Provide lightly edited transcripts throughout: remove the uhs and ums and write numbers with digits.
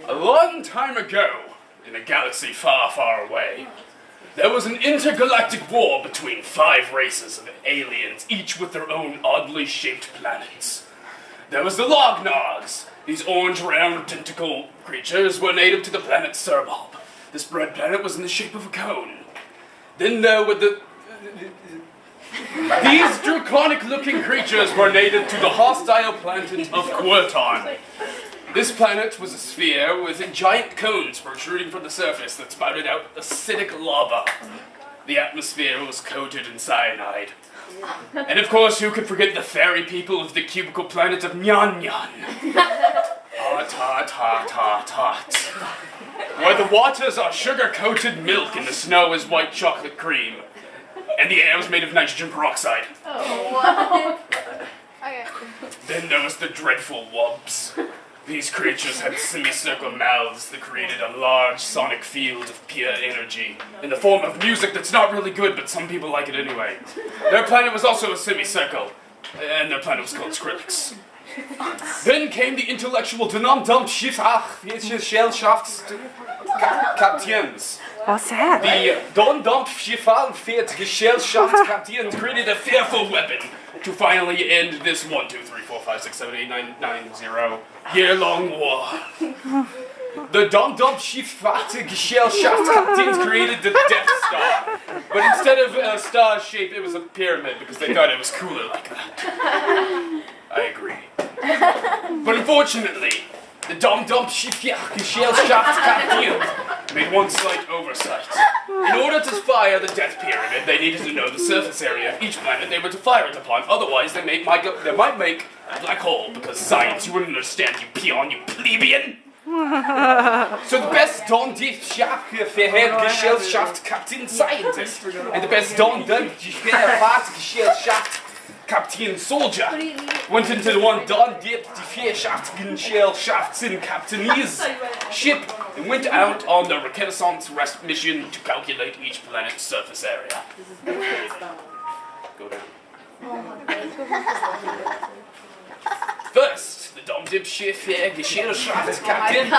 A long time ago, in a galaxy far, far away, there was an intergalactic war between 5 races of aliens, each with their own oddly shaped planets. There was the Lognogs. These orange, round, tentacle creatures were native to the planet Serbob. This red planet was in the shape of a cone. Then there were these draconic-looking creatures were native to the hostile planet of Querton. This planet was a sphere with giant cones protruding from the surface that spouted out acidic lava. The atmosphere was coated in cyanide. And of course, who could forget the fairy people of the cubicle planet of Nyan Nyan? Hot, hot, hot, hot, hot. Where the waters are sugar-coated milk and the snow is white chocolate cream. And the air is made of nitrogen peroxide. Oh, wow. Okay. Then there was the dreadful wubs. These creatures had semicircle mouths that created a large sonic field of pure energy in the form of music that's not really good, but some people like it anyway. Their planet was also a semicircle, and their planet was called Skrillex. Then came the intellectual Kaptiens. What's that? The Kaptiens created a fearful weapon to finally end this 1, 2, 3, 4, 5, 6, 7, 8, 9, 9, 0 year-long war. The Kaptiens created the Death Star, but instead of a star shape, it was a pyramid because they thought it was cooler like that. I agree. But unfortunately, the Kaptiens made one slight oversight. In order to fire the Death Pyramid, they needed to know the surface area of each planet they were to fire it upon. Otherwise, they might make a black hole, because science, you wouldn't understand, you peon, you plebeian. So the best Gesellschaft Captain Scientist and the best Gesellschaft Captain Soldier went into the one Gesellschaften Captain's ship and went out on the reconnaissance mission to calculate each planet's surface area. Go down. First, the Gesellschaft Captain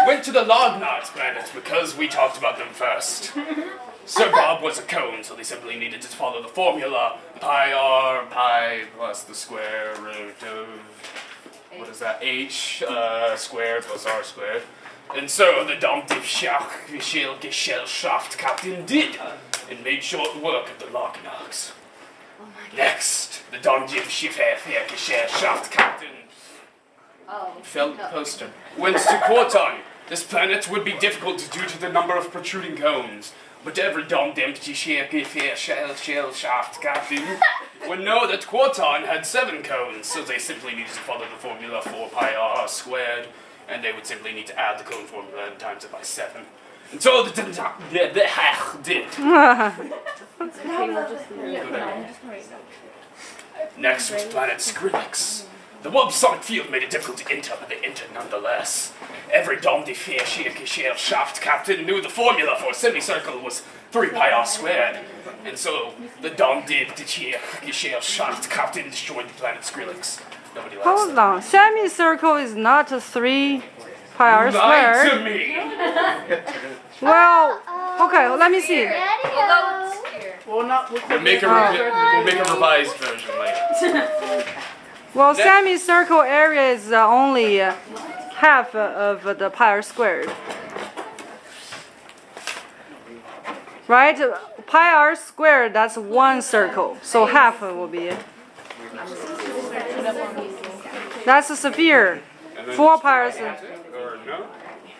went to the Lognogs planet because we talked about them first. Sir Bob was a cone, so they simply needed to follow the formula pi plus the square root of, what is that, h squared plus r squared. And so the Gesellschaft Captain did, and made short work of the Lognogs. Next, the Gesellschaft Captain felt the poster. Went to Querton. This planet would be difficult due to the number of protruding cones. But every Gesellschaft Captain would know that Querton had 7 cones, so they simply needed to follow the formula 4 pi r squared, and they would simply need to add the cone formula and times it by 7. And so the did. Next was planet Skrillex. The wub sonic field made it difficult to enter, but they entered nonetheless. Every Gesellschaft Captain knew the formula for a semicircle was 3 pi r squared. And so the Gesellschaft Captain destroyed the planet Skrillex. Nobody likes Hold on. Semicircle is not a 3 pi r Lie squared. to me! Well, okay, let me see. We'll make a revised version later. Well, semicircle area is only half of the pi r squared. Right? Pi r squared, that's 1 circle. So half will be. That's a sphere. 4 pi r squared.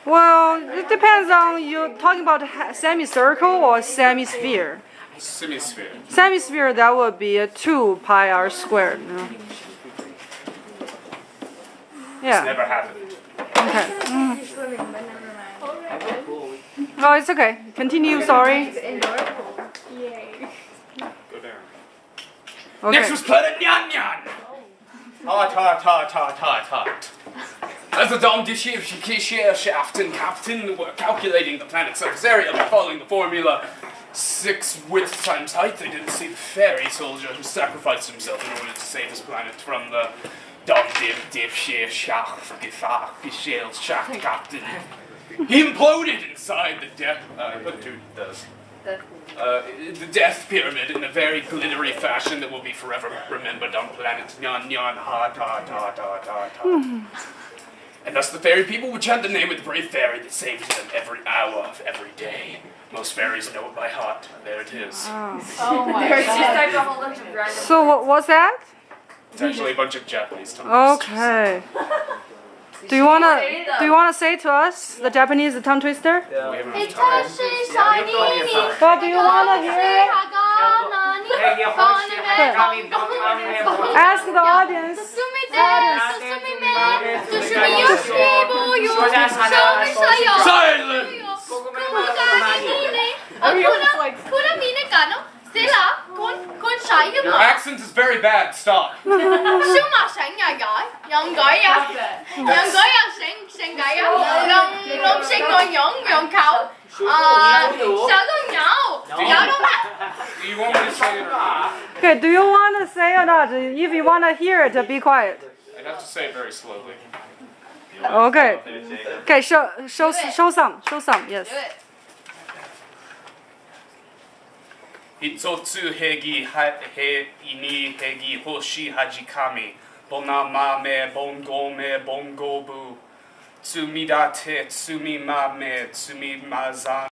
Well, it depends on you talking about semicircle or semisphere. Semisphere. Semisphere, that would be 2 pi r squared. Yeah. It's never happened. Okay. Oh, it's okay. Continue, sorry. Go down. Okay. Next was planet Nyan Nyan. Hot, hot, hot, hot, hot, hot. As the Gesellschaft Captain were calculating the planet's surface area by following the formula 6 width times height, they didn't see the fairy soldier who sacrificed himself in order to save his planet from the Dom div share shach gifach gishel shach captain. He imploded inside the death the death pyramid in a very glittery fashion that will be forever remembered on planet Nyan Nyan Ha Ta Ta Ta Ta Ta. And thus the fairy people would chant the name of the brave fairy that saves them every hour of every day. Most fairies know it by heart. There it is. Oh my god. So what's that? It's actually a bunch of Japanese tongue twisters. Okay. Do you wanna say to us the Japanese tongue twister? We have enough time. But do you wanna hear it? Ask the audience. Silence! Your accent is very bad. Stop. Do you want me to say it or not? Okay, do you want to say or not? If you want to hear it, be quiet. I'd have to say it very slowly. Okay. Okay, show some, yes. Hitsotsu hegi he ini hegi hoshi hajikami. Bonama me bongo me bongo bu. Tsumidate tsumimame tsumimazan.